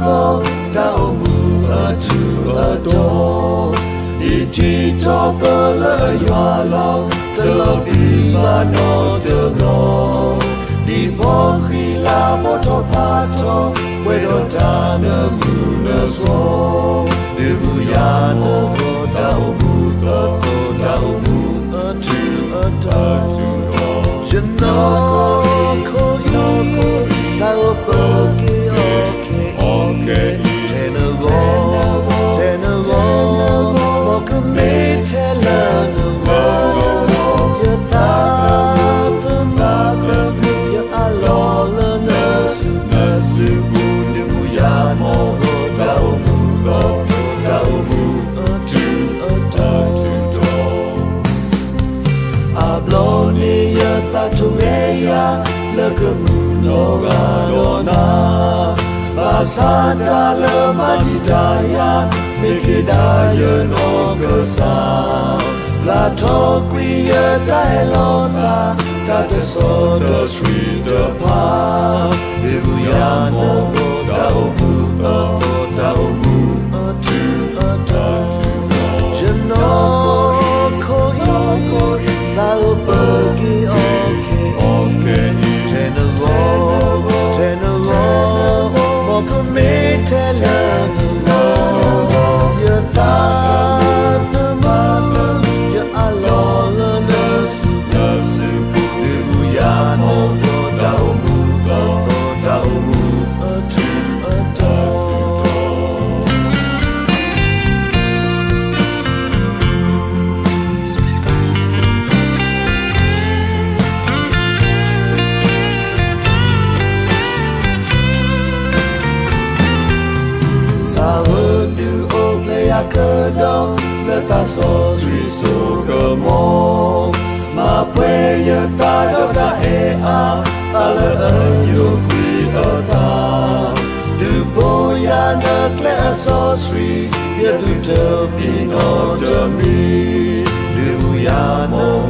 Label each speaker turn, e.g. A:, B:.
A: có đau mù ở tu ở đó đi chỉ cho bơ lỡ hòa lòng từ lâu đi mà nó từ đó đi bỏ khi là bỏ cho pa cho quay đầu ta nơ mù nơ gió đi mù ya nơ có đau mù ở tu ở đó you know có ý sao bơ kia okay thế nó vô một cái mê thế là nó vô giờ ta tư mà giờ alo là nó sự buồn để mù ya mồ đau mù ở ablo ni ya ta chueya le ke mu no ga do na ba sa ta le ma di da ya me ke da ye no ke sa la to qui ya ta lo ta te so the sweet the pa de bu ya no da o mu tu you know ko i sao bagi okay thế nó vô một cái mê thế là nó giờ ta tư mơ giờ alo là nó sự điều ya mô đau mù ở đó cơ đông lỡ ta so suy số cơ mong mà quê giờ ta đâu ta ta lỡ ở yêu quý ở ta từ vô ya nợ lẽ so suy giờ tu chờ bị nó chờ mi từ ya nợ